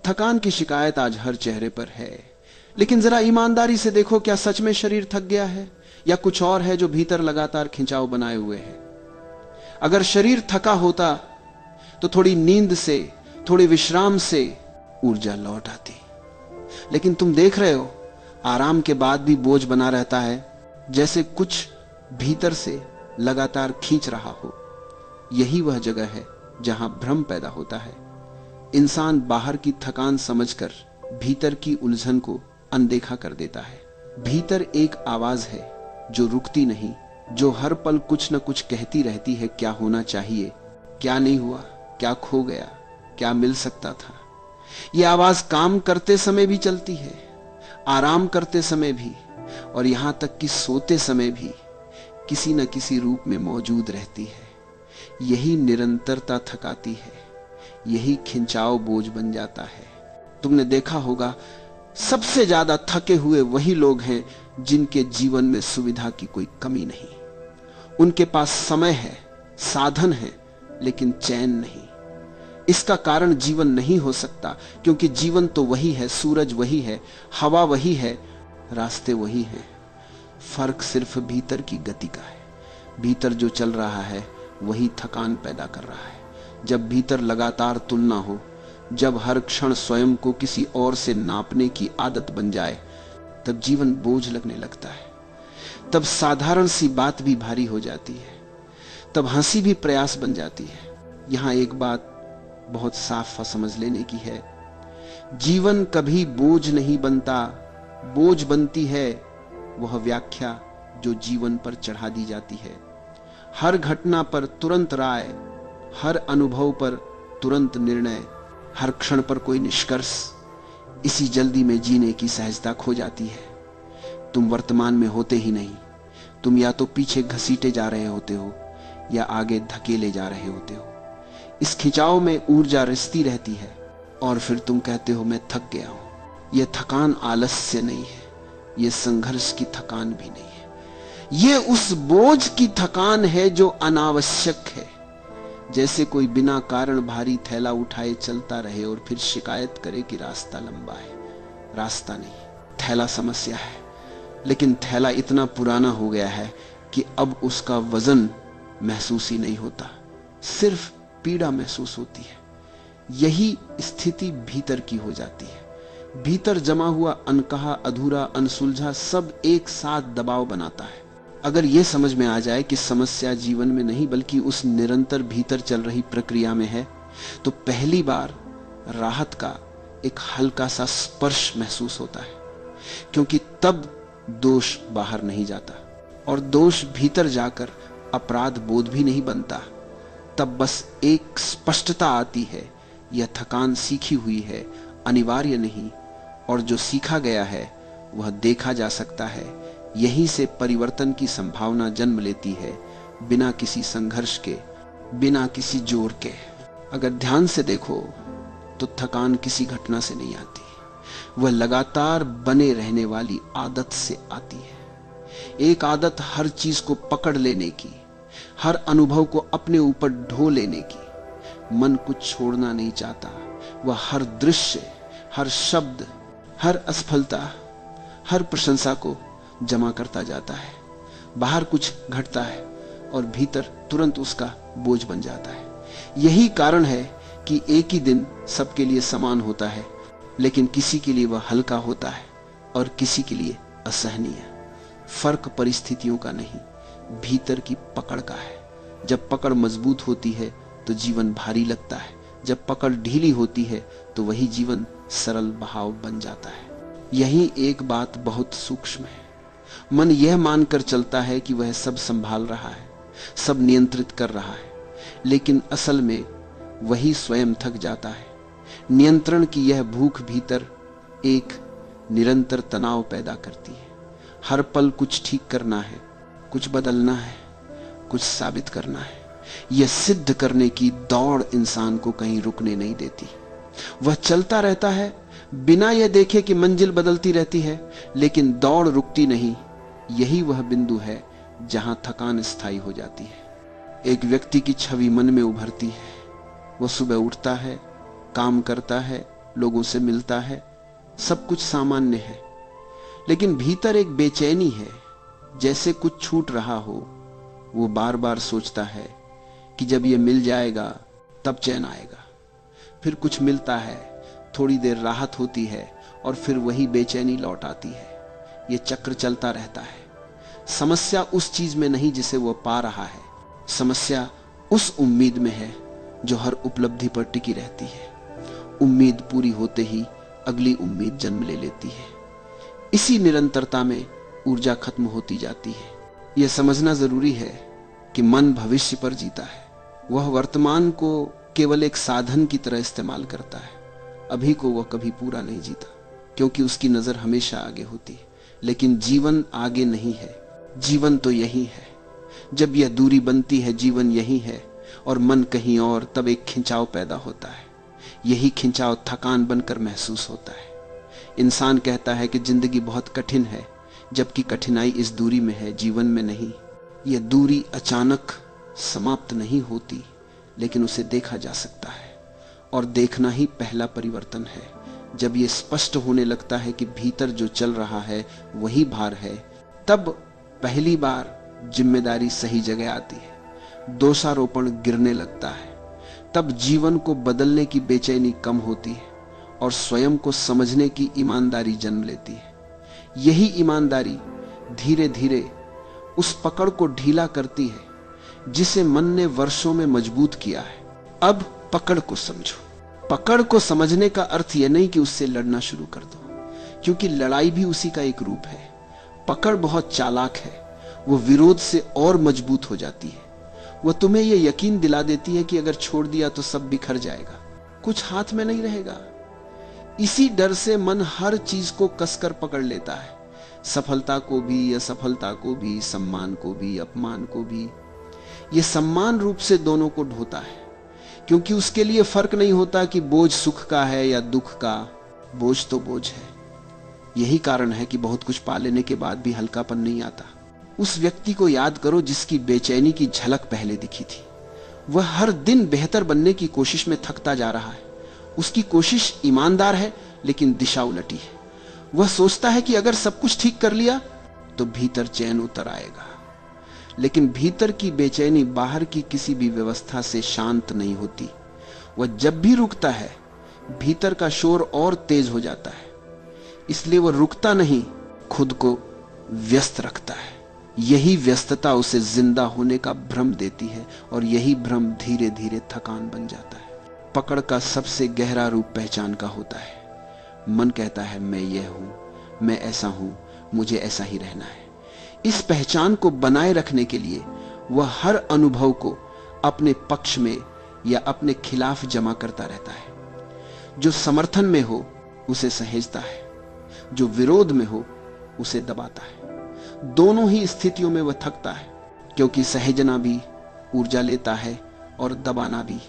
थकान की शिकायत आज हर चेहरे पर है, लेकिन जरा ईमानदारी से देखो, क्या सच में शरीर थक गया है या कुछ और है जो भीतर लगातार खिंचाव बनाए हुए है? अगर शरीर थका होता तो थोड़ी नींद से, थोड़ी विश्राम से ऊर्जा लौट आती। लेकिन तुम देख रहे हो, आराम के बाद भी बोझ बना रहता है, जैसे कुछ भीतर से लगातार खींच रहा हो। यही वह जगह है जहां भ्रम पैदा होता है। इंसान बाहर की थकान समझकर भीतर की उलझन को अनदेखा कर देता है। भीतर एक आवाज है जो रुकती नहीं, जो हर पल कुछ न कुछ कहती रहती है। क्या होना चाहिए, क्या नहीं हुआ, क्या खो गया, क्या मिल सकता था। यह आवाज काम करते समय भी चलती है, आराम करते समय भी, और यहां तक कि सोते समय भी किसी न किसी रूप में मौजूद रहती है। यही निरंतरता थकाती है, यही खिंचाव बोझ बन जाता है। तुमने देखा होगा, सबसे ज्यादा थके हुए वही लोग हैं जिनके जीवन में सुविधा की कोई कमी नहीं। उनके पास समय है, साधन है, लेकिन चैन नहीं। इसका कारण जीवन नहीं हो सकता, क्योंकि जीवन तो वही है, सूरज वही है, हवा वही है, रास्ते वही हैं। फर्क सिर्फ भीतर की गति का है। भीतर जो चल रहा है वही थकान पैदा कर रहा है। जब भीतर लगातार तुलना हो, जब हर क्षण स्वयं को किसी और से नापने की आदत बन जाए, तब जीवन बोझ लगने लगता है। तब साधारण सी बात भी भारी हो जाती है, तब हंसी भी प्रयास बन जाती है। यहां एक बात बहुत साफ समझ लेने की है, जीवन कभी बोझ नहीं बनता। बोझ बनती है वह व्याख्या जो जीवन पर चढ़ा दी जाती है। हर घटना पर तुरंत राय, हर अनुभव पर तुरंत निर्णय, हर क्षण पर कोई निष्कर्ष। इसी जल्दी में जीने की सहजता खो जाती है। तुम वर्तमान में होते ही नहीं। तुम या तो पीछे घसीटे जा रहे होते हो या आगे धकेले जा रहे होते हो। इस खिंचाव में ऊर्जा रिसती रहती है और फिर तुम कहते हो मैं थक गया हूं। यह थकान आलस्य नहीं है, यह संघर्ष की थकान भी नहीं है। यह उस बोझ की थकान है जो अनावश्यक है। जैसे कोई बिना कारण भारी थैला उठाए चलता रहे और फिर शिकायत करे कि रास्ता लंबा है। रास्ता नहीं, थैला समस्या है। लेकिन थैला इतना पुराना हो गया है कि अब उसका वजन महसूस ही नहीं होता, सिर्फ पीड़ा महसूस होती है। यही स्थिति भीतर की हो जाती है। भीतर जमा हुआ अनकहा, अधूरा, अनसुलझा सब एक साथ दबाव बनाता है। अगर यह समझ में आ जाए कि समस्या जीवन में नहीं बल्कि उस निरंतर भीतर चल रही प्रक्रिया में है, तो पहली बार राहत का एक हल्का सा स्पर्श महसूस होता है। क्योंकि तब दोष बाहर नहीं जाता और दोष भीतर जाकर अपराध बोध भी नहीं बनता। तब बस एक स्पष्टता आती है, यह थकान सीखी हुई है, अनिवार्य नहीं, और जो सीखा गया है वह देखा जा सकता है। यहीं से परिवर्तन की संभावना जन्म लेती है, बिना किसी संघर्ष के, बिना किसी जोर के। अगर ध्यान से देखो तो थकान किसी घटना से नहीं आती, वह लगातार बने रहने वाली आदत से आती है। एक आदत हर चीज को पकड़ लेने की, हर अनुभव को अपने ऊपर ढो लेने की। मन कुछ छोड़ना नहीं चाहता। वह हर दृश्य, हर शब्द, हर असफलता, हर प्रशंसा को जमा करता जाता है। बाहर कुछ घटता है और भीतर तुरंत उसका बोझ बन जाता है। यही कारण है कि एक ही दिन सबके लिए समान होता है, लेकिन किसी के लिए वह हल्का होता है और किसी के लिए असहनीय। फर्क परिस्थितियों का नहीं, भीतर की पकड़ का है। जब पकड़ मजबूत होती है तो जीवन भारी लगता है, जब पकड़ ढीली होती है तो वही जीवन सरल बहाव बन जाता है। यही एक बात बहुत सूक्ष्म है। मन यह मानकर चलता है कि वह सब संभाल रहा है, सब नियंत्रित कर रहा है, लेकिन असल में वही स्वयं थक जाता है। नियंत्रण की यह भूख भीतर एक निरंतर तनाव पैदा करती है। हर पल कुछ ठीक करना है, कुछ बदलना है, कुछ साबित करना है। यह सिद्ध करने की दौड़ इंसान को कहीं रुकने नहीं देती। वह चलता रहता है बिना यह देखे कि मंजिल बदलती रहती है, लेकिन दौड़ रुकती नहीं। यही वह बिंदु है जहां थकान स्थायी हो जाती है। एक व्यक्ति की छवि मन में उभरती है। वह सुबह उठता है, काम करता है, लोगों से मिलता है, सब कुछ सामान्य है, लेकिन भीतर एक बेचैनी है, जैसे कुछ छूट रहा हो। वो बार बार सोचता है कि जब ये मिल जाएगा तब चैन आएगा। फिर कुछ मिलता है, थोड़ी देर राहत होती है और फिर वही बेचैनी लौट आती है। ये चक्र चलता रहता है। समस्या उस चीज में नहीं जिसे वो पा रहा है, समस्या उस उम्मीद में है जो हर उपलब्धि पर टिकी रहती है। उम्मीद पूरी होते ही अगली उम्मीद जन्म ले लेती है। इसी निरंतरता में ऊर्जा खत्म होती जाती है। यह समझना जरूरी है कि मन भविष्य पर जीता है। वह वर्तमान को केवल एक साधन की तरह इस्तेमाल करता है। अभी को वह कभी पूरा नहीं जीता, क्योंकि उसकी नजर हमेशा आगे होती है। लेकिन जीवन आगे नहीं है, जीवन तो यही है। जब यह दूरी बनती है, जीवन यही है और मन कहीं और, तब एक खिंचाव पैदा होता है। यही खिंचाव थकान बनकर महसूस होता है। इंसान कहता है कि जिंदगी बहुत कठिन है, जबकि कठिनाई इस दूरी में है, जीवन में नहीं। यह दूरी अचानक समाप्त नहीं होती, लेकिन उसे देखा जा सकता है, और देखना ही पहला परिवर्तन है। जब यह स्पष्ट होने लगता है कि भीतर जो चल रहा है वही भार है, तब पहली बार जिम्मेदारी सही जगह आती है। दोषारोपण गिरने लगता है। तब जीवन को बदलने की बेचैनी कम होती है और स्वयं को समझने की ईमानदारी जन्म लेती है। यही ईमानदारी धीरे धीरे उस पकड़ को ढीला करती है जिसे मन ने वर्षों में मजबूत किया है। अब पकड़ को समझो। पकड़ को समझने का अर्थ यह नहीं कि उससे लड़ना शुरू कर दो, क्योंकि लड़ाई भी उसी का एक रूप है। पकड़ बहुत चालाक है। वो विरोध से और मजबूत हो जाती है। वह तुम्हें यह यकीन दिला देती है कि अगर छोड़ दिया तो सब बिखर जाएगा, कुछ हाथ में नहीं रहेगा। इसी डर से मन हर चीज को कसकर पकड़ लेता है, सफलता को भी, असफलता को भी, सम्मान को भी, अपमान को भी। यह सम्मान रूप से दोनों को ढोता है, क्योंकि उसके लिए फर्क नहीं होता कि बोझ सुख का है या दुख का। बोझ तो बोझ है। यही कारण है कि बहुत कुछ पा लेने के बाद भी हल्कापन नहीं आता। उस व्यक्ति को याद करो जिसकी बेचैनी की झलक पहले दिखी थी। वह हर दिन बेहतर बनने की कोशिश में थकता जा रहा है। उसकी कोशिश ईमानदार है, लेकिन दिशा उलटी है। वह सोचता है कि अगर सब कुछ ठीक कर लिया तो भीतर चैन उतर आएगा, लेकिन भीतर की बेचैनी बाहर की किसी भी व्यवस्था से शांत नहीं होती। वह जब भी रुकता है, भीतर का शोर और तेज हो जाता है। इसलिए वह रुकता नहीं, खुद को व्यस्त रखता है। यही व्यस्तता उसे जिंदा होने का भ्रम देती है, और यही भ्रम धीरे धीरे थकान बन जाता है। पकड़ का सबसे गहरा रूप पहचान का होता है। मन कहता है मैं यह हूं, मैं ऐसा हूं, मुझे ऐसा ही रहना है। इस पहचान को बनाए रखने के लिए वह हर अनुभव को अपने पक्ष में या अपने खिलाफ जमा करता रहता है। जो समर्थन में हो उसे सहेजता है, जो विरोध में हो उसे दबाता है। दोनों ही स्थितियों में वह थकता है, क्योंकि सहेजना भी ऊर्जा लेता है और दबाना भी।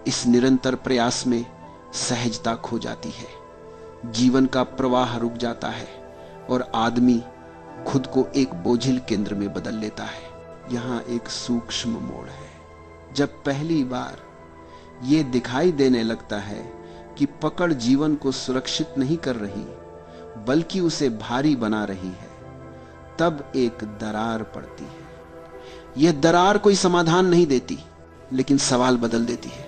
इस निरंतर प्रयास में सहजता खो जाती है, जीवन का प्रवाह रुक जाता है और आदमी खुद को एक बोझिल केंद्र में बदल लेता है। यहां एक सूक्ष्म मोड़ है। जब पहली बार यह दिखाई देने लगता है कि पकड़ जीवन को सुरक्षित नहीं कर रही, बल्कि उसे भारी बना रही है, तब एक दरार पड़ती है। यह दरार कोई समाधान नहीं देती, लेकिन सवाल बदल देती है।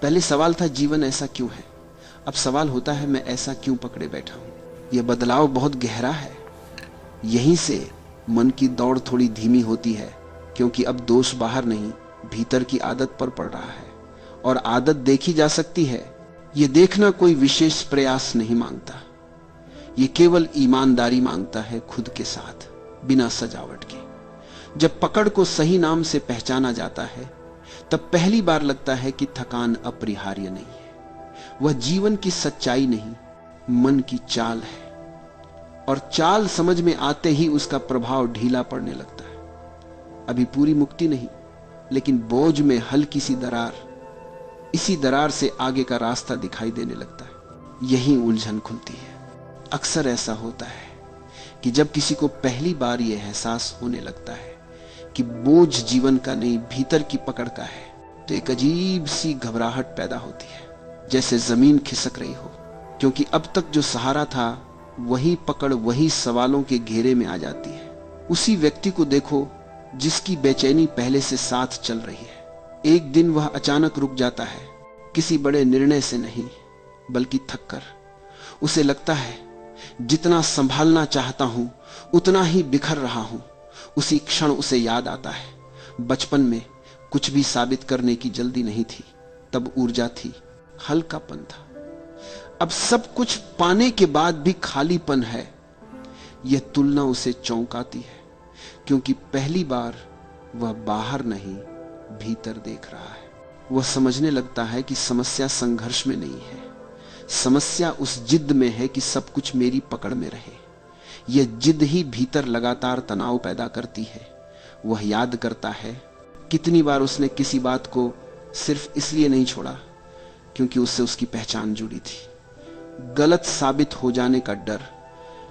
पहले सवाल था जीवन ऐसा क्यों है, अब सवाल होता है मैं ऐसा क्यों पकड़े बैठा हूं। यह बदलाव बहुत गहरा है। यहीं से मन की दौड़ थोड़ी धीमी होती है, क्योंकि अब दोष बाहर नहीं, भीतर की आदत पर पड़ रहा है। और आदत देखी जा सकती है। यह देखना कोई विशेष प्रयास नहीं मांगता, यह केवल ईमानदारी मांगता है खुद के साथ, बिना सजावट के। जब पकड़ को सही नाम से पहचाना जाता है, तब पहली बार लगता है कि थकान अपरिहार्य नहीं है। वह जीवन की सच्चाई नहीं, मन की चाल है, और चाल समझ में आते ही उसका प्रभाव ढीला पड़ने लगता है। अभी पूरी मुक्ति नहीं, लेकिन बोझ में हल्की सी दरार, इसी दरार से आगे का रास्ता दिखाई देने लगता है। यही उलझन खुलती है। अक्सर ऐसा होता है कि जब किसी को पहली बार यह एहसास होने लगता है कि बोझ जीवन का नहीं, भीतर की पकड़ का है, तो एक अजीब सी घबराहट पैदा होती है। जैसे जमीन खिसक रही हो, क्योंकि अब तक जो सहारा था वही पकड़ वही सवालों के घेरे में आ जाती है। उसी व्यक्ति को देखो जिसकी बेचैनी पहले से साथ चल रही है। एक दिन वह अचानक रुक जाता है, किसी बड़े निर्णय से नहीं बल्कि थक कर। उसे लगता है जितना संभालना चाहता हूं उतना ही बिखर रहा हूं। उसी क्षण उसे याद आता है बचपन में कुछ भी साबित करने की जल्दी नहीं थी, तब ऊर्जा थी, हल्कापन था। अब सब कुछ पाने के बाद भी खालीपन है। यह तुलना उसे चौंकाती है, क्योंकि पहली बार वह बाहर नहीं भीतर देख रहा है। वह समझने लगता है कि समस्या संघर्ष में नहीं है, समस्या उस जिद में है कि सब कुछ मेरी पकड़ में रहे। यह जिद ही भीतर लगातार तनाव पैदा करती है। वह याद करता है कितनी बार उसने किसी बात को सिर्फ इसलिए नहीं छोड़ा क्योंकि उससे उसकी पहचान जुड़ी थी। गलत साबित हो जाने का डर,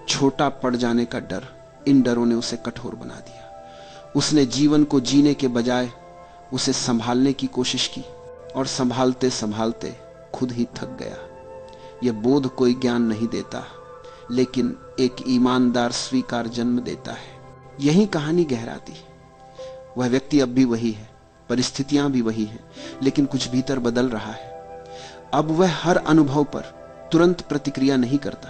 छोटा पड़ जाने का डर, इन डरों ने उसे कठोर बना दिया। उसने जीवन को जीने के बजाय उसे संभालने की कोशिश की और संभालते संभालते खुद ही थक गया। यह बोध कोई ज्ञान नहीं देता, लेकिन एक ईमानदार स्वीकार जन्म देता है। यही कहानी गहराती है। वह व्यक्ति अब भी वही है, परिस्थितियां भी वही हैं, लेकिन कुछ भीतर बदल रहा है। अब वह हर अनुभव पर तुरंत प्रतिक्रिया नहीं करता।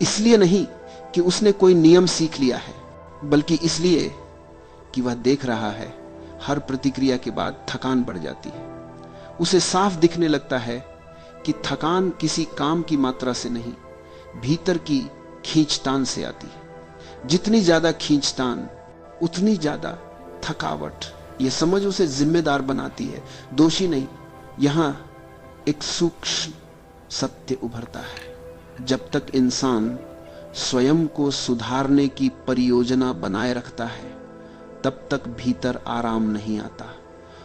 इसलिए नहीं कि उसने कोई नियम सीख लिया है, बल्कि इसलिए कि वह देख रहा है हर प्रतिक्रिया के बाद थकान बढ़ जाती है। उसे साफ दिखने लगता है कि थकान किसी काम की मात्रा से नहीं, भीतर की खींचतान से आती है। जितनी ज्यादा खींचतान उतनी ज्यादा थकावट। यह समझ उसे जिम्मेदार बनाती है, दोषी नहीं। यहां एक सूक्ष्म सत्य उभरता है। जब तक इंसान स्वयं को सुधारने की परियोजना बनाए रखता है, तब तक भीतर आराम नहीं आता।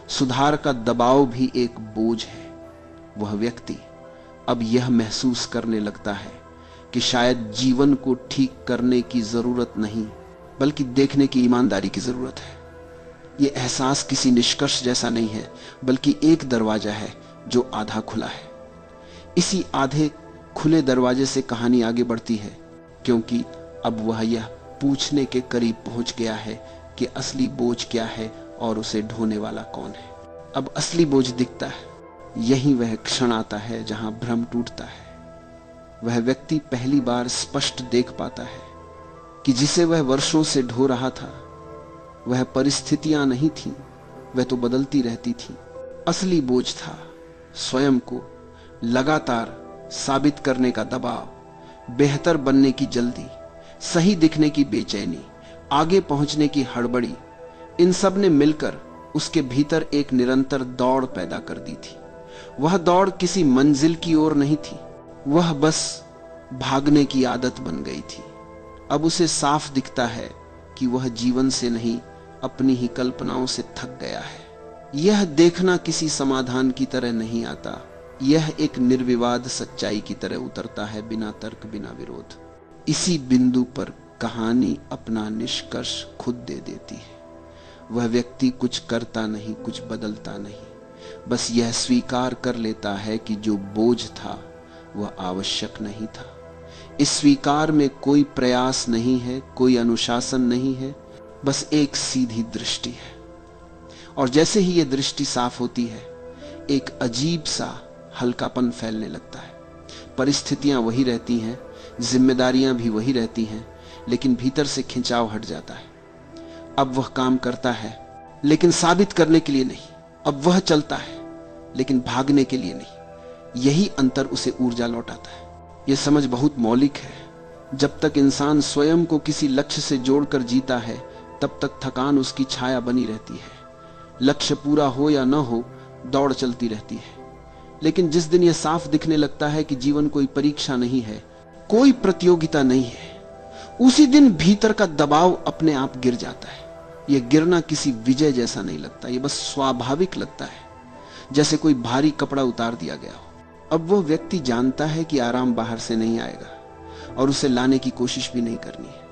सुधार का दबाव भी एक बोझ है। वह व्यक्ति अब यह महसूस करने लगता है कि शायद जीवन को ठीक करने की जरूरत नहीं, बल्कि देखने की ईमानदारी की जरूरत है। यह एहसास किसी निष्कर्ष जैसा नहीं है, बल्कि एक दरवाजा है जो आधा खुला है। इसी आधे खुले दरवाजे से कहानी आगे बढ़ती है, क्योंकि अब वह यह पूछने के करीब पहुंच गया है कि असली बोझ क्या है और उसे ढोने वाला कौन है। अब असली बोझ दिखता है। यही वह क्षण आता है जहां भ्रम टूटता है। वह व्यक्ति पहली बार स्पष्ट देख पाता है कि जिसे वह वर्षों से ढो रहा था वह परिस्थितियां नहीं थीं, वह तो बदलती रहती थीं। असली बोझ था स्वयं को लगातार साबित करने का दबाव, बेहतर बनने की जल्दी, सही दिखने की बेचैनी, आगे पहुंचने की हड़बड़ी। इन सब ने मिलकर उसके भीतर एक निरंतर दौड़ पैदा कर दी थी। वह दौड़ किसी मंजिल की ओर नहीं थी, वह बस भागने की आदत बन गई थी। अब उसे साफ दिखता है कि वह जीवन से नहीं, अपनी ही कल्पनाओं से थक गया है। यह देखना किसी समाधान की तरह नहीं आता, यह एक निर्विवाद सच्चाई की तरह उतरता है, बिना तर्क, बिना विरोध। इसी बिंदु पर कहानी अपना निष्कर्ष खुद दे देती है। वह व्यक्ति कुछ करता नहीं, कुछ बदलता नहीं, बस यह स्वीकार कर लेता है कि जो बोझ था वह आवश्यक नहीं था। इस स्वीकार में कोई प्रयास नहीं है, कोई अनुशासन नहीं है, बस एक सीधी दृष्टि है। और जैसे ही यह दृष्टि साफ होती है, एक अजीब सा हल्कापन फैलने लगता है। परिस्थितियां वही रहती हैं, जिम्मेदारियां भी वही रहती हैं, लेकिन भीतर से खिंचाव हट जाता है। अब वह काम करता है, लेकिन साबित करने के लिए नहीं। अब वह चलता है, लेकिन भागने के लिए नहीं। यही अंतर उसे ऊर्जा लौटाता है। यह समझ बहुत मौलिक है। जब तक इंसान स्वयं को किसी लक्ष्य से जोड़कर जीता है, तब तक थकान उसकी छाया बनी रहती है। लक्ष्य पूरा हो या न हो, दौड़ चलती रहती है। लेकिन जिस दिन यह साफ दिखने लगता है कि जीवन कोई परीक्षा नहीं है, कोई प्रतियोगिता नहीं है, उसी दिन भीतर का दबाव अपने आप गिर जाता है। यह गिरना किसी विजय जैसा नहीं लगता, यह बस स्वाभाविक लगता है, जैसे कोई भारी कपड़ा उतार दिया गया हो। अब वो व्यक्ति जानता है कि आराम बाहर से नहीं आएगा और उसे लाने की कोशिश भी नहीं करनी है।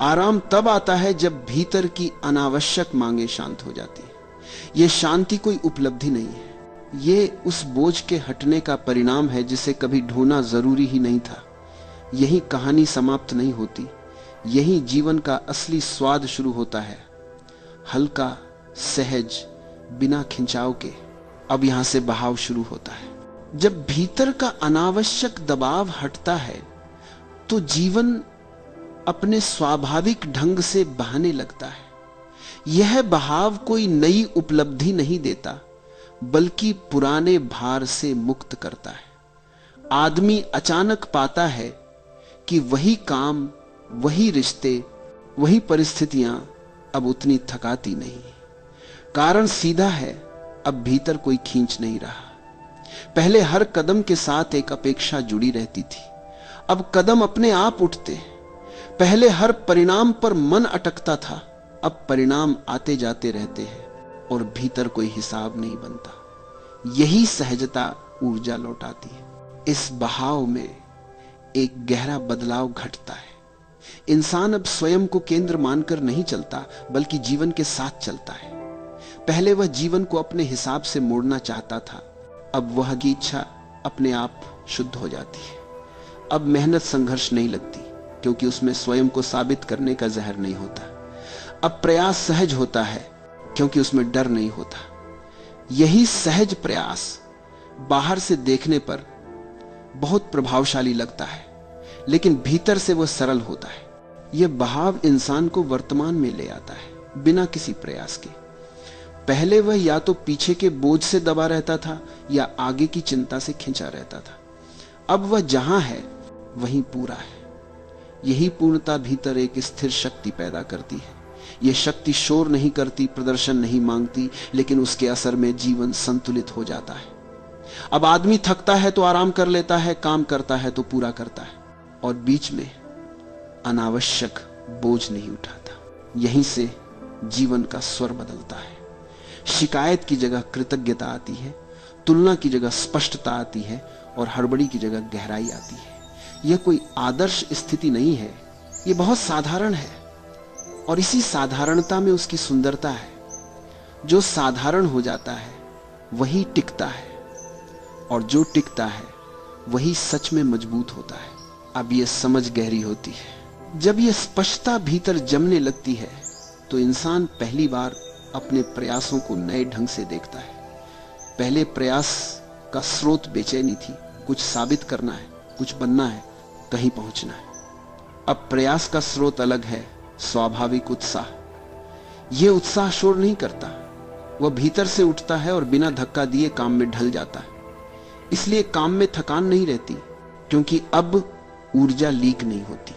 आराम तब आता है जब भीतर की अनावश्यक मांगे शांत हो जाती है। यह शांति कोई उपलब्धि नहीं है, ये उस बोझ के हटने का परिणाम है जिसे कभी ढूंढना जरूरी ही नहीं था। यही कहानी समाप्त नहीं होती, यही जीवन का असली स्वाद शुरू होता है, हल्का, सहज, बिना खिंचाव के। अब यहां से बहाव शुरू होता है। जब भीतर का अनावश्यक दबाव हटता है तो जीवन अपने स्वाभाविक ढंग से बहने लगता है। यह बहाव कोई नई उपलब्धि नहीं देता, बल्कि पुराने भार से मुक्त करता है। आदमी अचानक पाता है कि वही काम, वही रिश्ते, वही परिस्थितियां अब उतनी थकाती नहीं। कारण सीधा है, अब भीतर कोई खींच नहीं रहा। पहले हर कदम के साथ एक अपेक्षा जुड़ी रहती थी, अब कदम अपने आप उठते। पहले हर परिणाम पर मन अटकता था, अब परिणाम आते जाते रहते हैं और भीतर कोई हिसाब नहीं बनता। यही सहजता ऊर्जा लौटाती है। इस बहाव में एक गहरा बदलाव घटता है। इंसान अब स्वयं को केंद्र मानकर नहीं चलता, बल्कि जीवन के साथ चलता है। पहले वह जीवन को अपने हिसाब से मोड़ना चाहता था, अब वह की इच्छा अपने आप शुद्ध हो जाती है। अब मेहनत संघर्ष नहीं लगती, क्योंकि उसमें स्वयं को साबित करने का जहर नहीं होता। अब प्रयास सहज होता है, क्योंकि उसमें डर नहीं होता। यही सहज प्रयास बाहर से देखने पर बहुत प्रभावशाली लगता है, लेकिन भीतर से वह सरल होता है। यह बहाव इंसान को वर्तमान में ले आता है, बिना किसी प्रयास के। पहले वह या तो पीछे के बोझ से दबा रहता था या आगे की चिंता से खिंचा रहता था। अब वह जहां है वहीं पूरा है। यही पूर्णता भीतर एक स्थिर शक्ति पैदा करती है। यह शक्ति शोर नहीं करती, प्रदर्शन नहीं मांगती, लेकिन उसके असर में जीवन संतुलित हो जाता है। अब आदमी थकता है तो आराम कर लेता है, काम करता है तो पूरा करता है, और बीच में अनावश्यक बोझ नहीं उठाता। यहीं से जीवन का स्वर बदलता है। शिकायत की जगह कृतज्ञता आती है, तुलना की जगह स्पष्टता आती है, और हड़बड़ी की जगह गहराई आती है। यह कोई आदर्श स्थिति नहीं है, यह बहुत साधारण है, और इसी साधारणता में उसकी सुंदरता है। जो साधारण हो जाता है वही टिकता है, और जो टिकता है वही सच में मजबूत होता है। अब यह समझ गहरी होती है। जब यह स्पष्टता भीतर जमने लगती है तो इंसान पहली बार अपने प्रयासों को नए ढंग से देखता है। पहले प्रयास का स्रोत बेचैनी थी, कुछ साबित करना है, कुछ बनना है, कहीं पहुंचना है। अब प्रयास का स्रोत अलग है, स्वाभाविक उत्साह। यह उत्साह शोर नहीं करता, वह भीतर से उठता है और बिना धक्का दिए काम में ढल जाता है। इसलिए काम में थकान नहीं रहती, क्योंकि अब ऊर्जा लीक नहीं होती।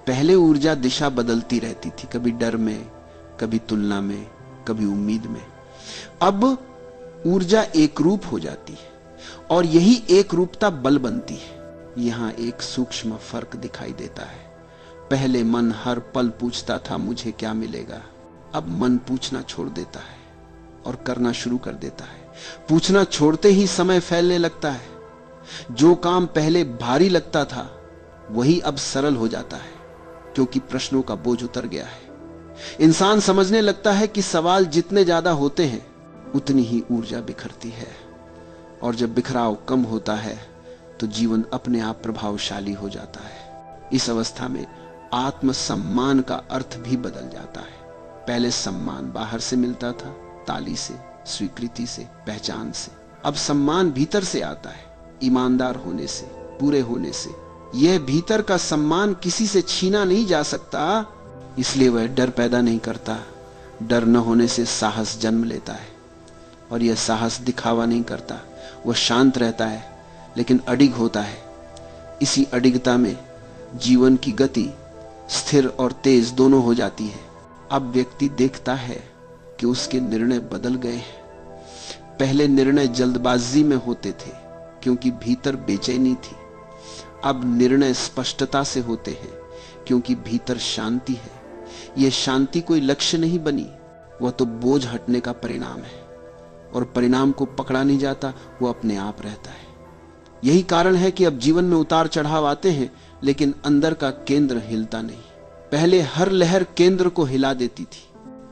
पहले ऊर्जा दिशा बदलती रहती थी, कभी डर में, कभी तुलना में, कभी उम्मीद में। अब ऊर्जा एक रूप हो जाती है, और यही एक रूपता बल बनती है। यहां एक सूक्ष्म फर्क दिखाई देता है। पहले मन हर पल पूछता था मुझे क्या मिलेगा, अब मन पूछना छोड़ देता है और करना शुरू कर देता है। पूछना छोड़ते ही समय फैलने लगता है। जो काम पहले भारी लगता था वही अब सरल हो जाता है, क्योंकि प्रश्नों का बोझ उतर गया है। इंसान समझने लगता है कि सवाल जितने ज्यादा होते हैं उतनी ही ऊर्जा बिखरती है, और जब बिखराव कम होता है तो जीवन अपने आप प्रभावशाली हो जाता है। इस अवस्था में आत्मसम्मान का अर्थ भी बदल जाता है। पहले सम्मान बाहर से मिलता था, ताली से, स्वीकृति से, पहचान से। अब सम्मान भीतर से आता है, ईमानदार होने से, पूरे होने से। यह भीतर का सम्मान किसी से छीना नहीं जा सकता, इसलिए वह डर पैदा नहीं करता। डर न होने से साहस जन्म लेता है, और यह साहस दिखावा नहीं करता। वह शांत रहता है लेकिन अडिग होता है। इसी अडिगता में जीवन की गति स्थिर और तेज दोनों हो जाती है। अब व्यक्ति देखता है कि उसके निर्णय बदल गए हैं। पहले निर्णय जल्दबाजी में होते थे क्योंकि भीतर बेचैनी थी। अब निर्णय स्पष्टता से होते हैं क्योंकि भीतर शांति है। यह शांति कोई लक्ष्य नहीं बनी, वह तो बोझ हटने का परिणाम है, और परिणाम को पकड़ा नहीं जाता, वो अपने आप रहता है। यही कारण है कि अब जीवन में उतार चढ़ाव आते हैं, लेकिन अंदर का केंद्र हिलता नहीं। पहले हर लहर केंद्र को हिला देती थी,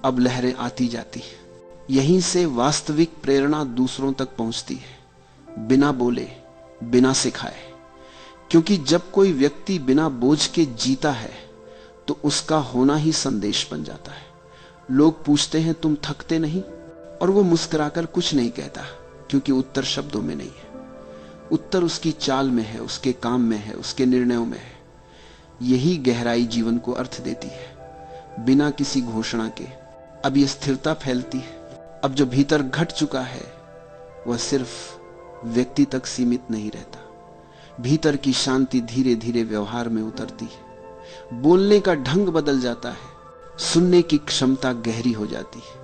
अब लहरें आती जाती हैं। यहीं से वास्तविक प्रेरणा दूसरों तक पहुंचती है, बिना बोले, बिना सिखाए। क्योंकि जब कोई व्यक्ति बिना बोझ के जीता है तो उसका होना ही संदेश बन जाता है। लोग पूछते हैं तुम थकते नहीं, और वो मुस्कुराकर कुछ नहीं कहता, क्योंकि उत्तर शब्दों में नहीं है, उत्तर उसकी चाल में है, उसके काम में है, उसके निर्णयों में है। यही गहराई जीवन को अर्थ देती है। बिना किसी घोषणा के अब यह स्थिरता फैलती है। अब जो भीतर घट चुका है वह सिर्फ व्यक्ति तक सीमित नहीं रहता। भीतर की शांति धीरे धीरे व्यवहार में उतरती है। बोलने का ढंग बदल जाता है, सुनने की क्षमता गहरी हो जाती है।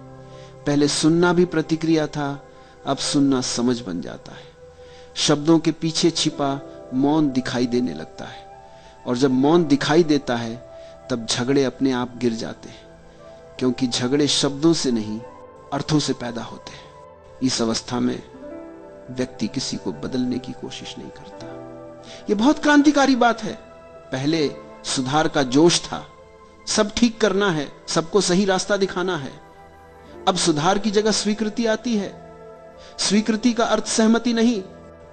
पहले सुनना भी प्रतिक्रिया था, अब सुनना समझ बन जाता है। शब्दों के पीछे छिपा मौन दिखाई देने लगता है, और जब मौन दिखाई देता है तब झगड़े अपने आप गिर जाते हैं, क्योंकि झगड़े शब्दों से नहीं अर्थों से पैदा होते हैं। इस अवस्था में व्यक्ति किसी को बदलने की कोशिश नहीं करता। यह बहुत क्रांतिकारी बात है। पहले सुधार का जोश था, सब ठीक करना है, सबको सही रास्ता दिखाना है। अब सुधार की जगह स्वीकृति आती है। स्वीकृति का अर्थ सहमति नहीं,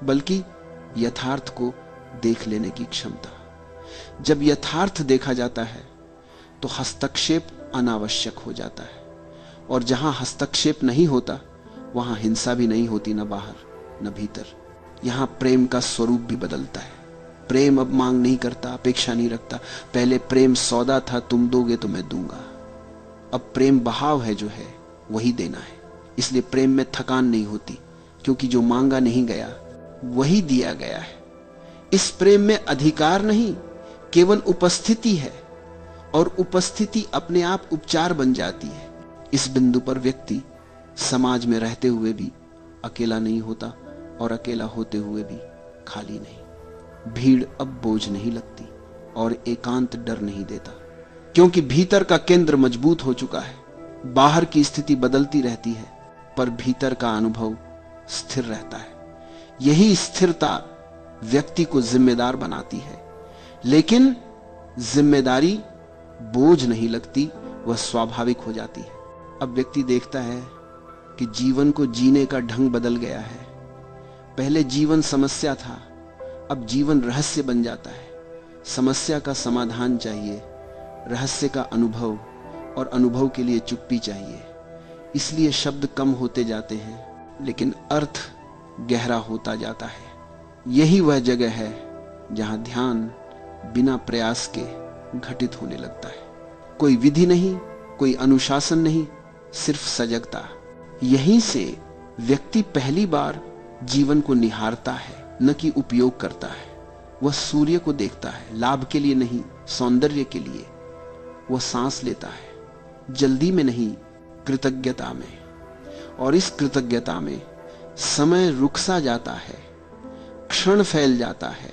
बल्कि यथार्थ को देख लेने की क्षमता। जब यथार्थ देखा जाता है तो हस्तक्षेप अनावश्यक हो जाता है, और जहां हस्तक्षेप नहीं होता वहां हिंसा भी नहीं होती, न बाहर न भीतर। यहां प्रेम का स्वरूप भी बदलता है। प्रेम अब मांग नहीं करता, अपेक्षा नहीं रखता। पहले प्रेम सौदा था, तुम दोगे तो मैं दूंगा। अब प्रेम बहाव है, जो है वही देना है। इसलिए प्रेम में थकान नहीं होती, क्योंकि जो मांगा नहीं गया वही दिया गया है। इस प्रेम में अधिकार नहीं, केवल उपस्थिति है, और उपस्थिति अपने आप उपचार बन जाती है। इस बिंदु पर व्यक्ति समाज में रहते हुए भी अकेला नहीं होता, और अकेला होते हुए भी खाली नहीं। भीड़ अब बोझ नहीं लगती, और एकांत डर नहीं देता, क्योंकि भीतर का केंद्र मजबूत हो चुका है। बाहर की स्थिति बदलती रहती है, पर भीतर का अनुभव स्थिर रहता है। यही स्थिरता व्यक्ति को जिम्मेदार बनाती है। लेकिन जिम्मेदारी बोझ नहीं लगती, वह स्वाभाविक हो जाती है। अब व्यक्ति देखता है कि जीवन को जीने का ढंग बदल गया है। पहले जीवन समस्या था, अब जीवन रहस्य बन जाता है। समस्या का समाधान चाहिए, रहस्य का अनुभव, और अनुभव के लिए चुप्पी चाहिए। इसलिए शब्द कम होते जाते हैं, लेकिन अर्थ गहरा होता जाता है। यही वह जगह है जहां ध्यान बिना प्रयास के घटित होने लगता है। कोई विधि नहीं, कोई अनुशासन नहीं, सिर्फ सजगता। यहीं से व्यक्ति पहली बार जीवन को निहारता है, न कि उपयोग करता है। वह सूर्य को देखता है, लाभ के लिए नहीं, सौंदर्य के लिए। वह सांस लेता है, जल्दी में नहीं, कृतज्ञता में। और इस कृतज्ञता में समय रुक सा जाता है, क्षण फैल जाता है,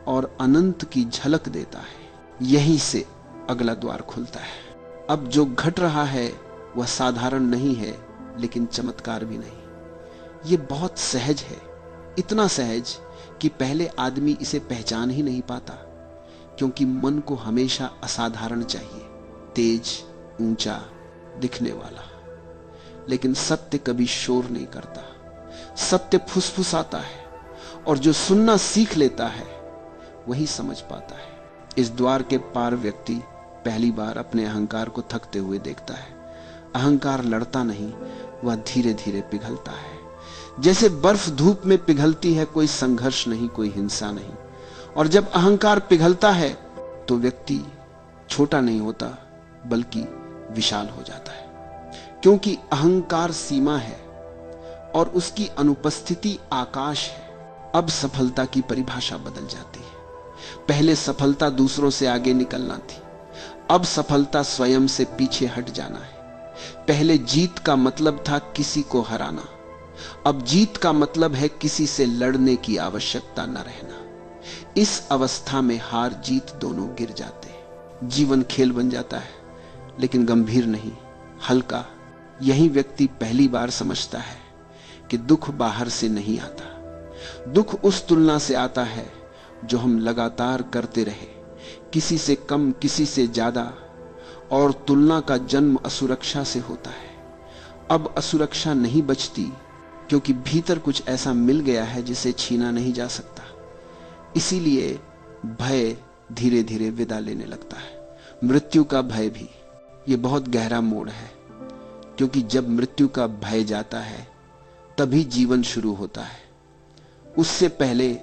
और अनंत की झलक देता है। यहीं से अगला द्वार खुलता है। अब जो घट रहा है वह साधारण नहीं है, लेकिन चमत्कार भी नहीं। यह बहुत सहज है, इतना सहज कि पहले आदमी इसे पहचान ही नहीं पाता, क्योंकि मन को हमेशा असाधारण चाहिए, तेज, ऊंचा, दिखने वाला। लेकिन सत्य कभी शोर नहीं करता, सत्य फुसफुसाता है, और जो सुनना सीख लेता है वही समझ पाता है। इस द्वार के पार व्यक्ति पहली बार अपने अहंकार को थकते हुए देखता है। अहंकार लड़ता नहीं, वह धीरे धीरे पिघलता है। जैसे बर्फ धूप में पिघलती है, कोई संघर्ष नहीं, कोई हिंसा नहीं। और जब अहंकार पिघलता है तो व्यक्ति छोटा नहीं होता, बल्कि विशाल हो जाता है। क्योंकि अहंकार सीमा है और उसकी अनुपस्थिति आकाश है। अब सफलता की परिभाषा बदल जाती है। पहले सफलता दूसरों से आगे निकलना थी, अब सफलता स्वयं से पीछे हट जाना है। पहले जीत का मतलब था किसी को हराना, अब जीत का मतलब है किसी से लड़ने की आवश्यकता न रहना। इस अवस्था में हार जीत दोनों गिर जाते हैं। जीवन खेल बन जाता है, लेकिन गंभीर नहीं, हल्का। यही व्यक्ति पहली बार समझता है कि दुख बाहर से नहीं आता, दुख उस तुलना से आता है जो हम लगातार करते रहे, किसी से कम, किसी से ज्यादा। और तुलना का जन्म असुरक्षा से होता है, अब असुरक्षा नहीं बचती, क्योंकि भीतर कुछ ऐसा मिल गया है जिसे छीना नहीं जा सकता। इसीलिए भय धीरे धीरे विदा लेने लगता है। मृत्यु का भय भी, ये बहुत गहरा मोड़ है, क्योंकि जब मृत्यु का भय जाता है तभी जीवन शुरू होता है। उससे पहले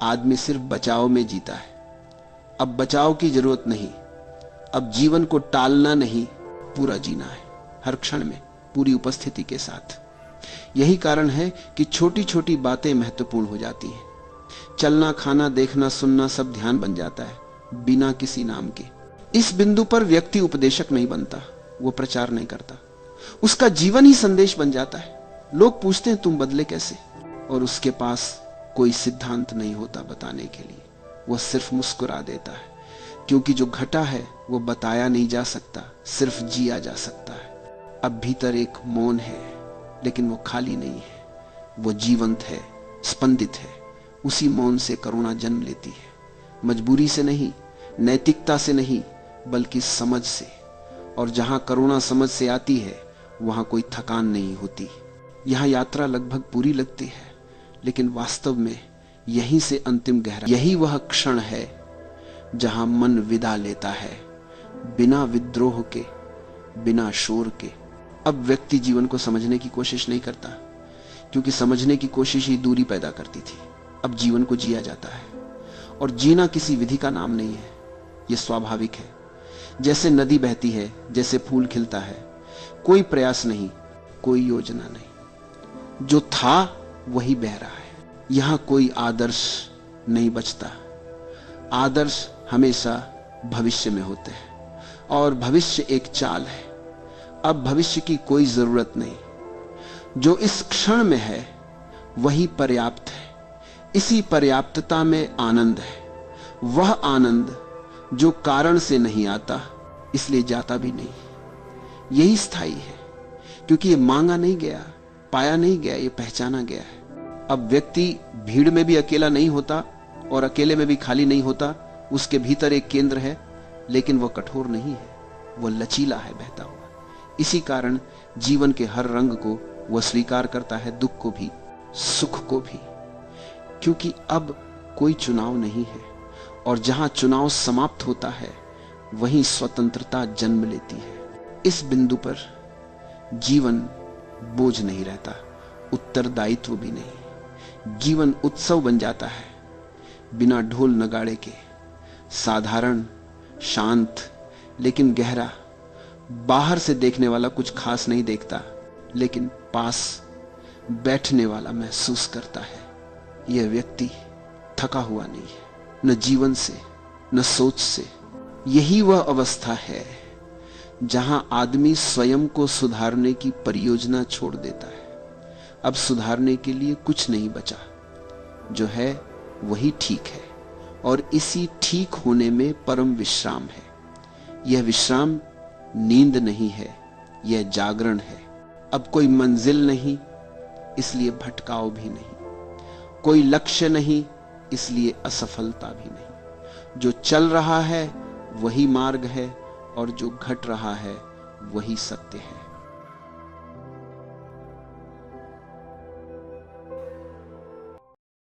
आदमी सिर्फ बचाव में जीता है। अब बचाव की जरूरत नहीं, अब जीवन को टालना नहीं, पूरा जीना है, हर क्षण में पूरी उपस्थिति के साथ। यही कारण है कि छोटी छोटी बातें महत्वपूर्ण हो जाती हैं। चलना, खाना, देखना, सुनना सब ध्यान बन जाता है बिना किसी नाम के। इस बिंदु पर व्यक्ति उपदेशक नहीं बनता, वो प्रचार नहीं करता, उसका जीवन ही संदेश बन जाता है। लोग पूछते हैं तुम बदले कैसे, और उसके पास कोई सिद्धांत नहीं होता बताने के लिए, वह सिर्फ मुस्कुरा देता है, क्योंकि जो घटा है वो बताया नहीं जा सकता, सिर्फ जिया जा सकता है। अब भीतर एक मौन है, लेकिन वो खाली नहीं है, वो जीवंत है, स्पंदित है। उसी मौन से करुणा जन्म लेती है, मजबूरी से नहीं, नैतिकता से नहीं, बल्कि समझ से। और जहां करुणा समझ से आती है वहां कोई थकान नहीं होती। यहां यात्रा लगभग पूरी लगती है, लेकिन वास्तव में यहीं से अंतिम गहरा, यही वह क्षण है जहां मन विदा लेता है, बिना विद्रोह के, बिना शोर के। अब व्यक्ति जीवन को समझने की कोशिश नहीं करता, क्योंकि समझने की कोशिश ही दूरी पैदा करती थी। अब जीवन को जिया जाता है, और जीना किसी विधि का नाम नहीं है, यह स्वाभाविक है। जैसे नदी बहती है, जैसे फूल खिलता है, कोई प्रयास नहीं, कोई योजना नहीं, जो था वही बह रहा है। यहां कोई आदर्श नहीं बचता। आदर्श हमेशा भविष्य में होते हैं, और भविष्य एक चाल है। अब भविष्य की कोई जरूरत नहीं, जो इस क्षण में है वही पर्याप्त है। इसी पर्याप्तता में आनंद है, वह आनंद जो कारण से नहीं आता, इसलिए जाता भी नहीं। यही स्थायी है, क्योंकि ये मांगा नहीं गया, पाया नहीं गया, ये पहचाना गया है। अब व्यक्ति भीड़ में भी अकेला नहीं होता और अकेले में भी खाली नहीं होता। उसके भीतर एक केंद्र है, लेकिन वह कठोर नहीं है, वह लचीला है, बहता हुआ। इसी कारण जीवन के हर रंग को वह स्वीकार करता है, दुख को भी, सुख को भी, क्योंकि अब कोई चुनाव नहीं है। और जहां चुनाव समाप्त होता है वहीं स्वतंत्रता जन्म लेती है। इस बिंदु पर जीवन बोझ नहीं रहता, उत्तरदायित्व भी नहीं। जीवन उत्सव बन जाता है, बिना ढोल नगाड़े के, साधारण, शांत, लेकिन गहरा। बाहर से देखने वाला कुछ खास नहीं देखता, लेकिन पास बैठने वाला महसूस करता है। यह व्यक्ति थका हुआ नहीं है, न जीवन से, न सोच से। यही वह अवस्था है जहां आदमी स्वयं को सुधारने की परियोजना छोड़ देता है। अब सुधारने के लिए कुछ नहीं बचा, जो है वही ठीक है, और इसी ठीक होने में परम विश्राम है। यह विश्राम नींद नहीं है, यह जागरण है। अब कोई मंजिल नहीं, इसलिए भटकाव भी नहीं, कोई लक्ष्य नहीं, इसलिए असफलता भी नहीं। जो चल रहा है वही मार्ग है, और जो घट रहा है वही सत्य है।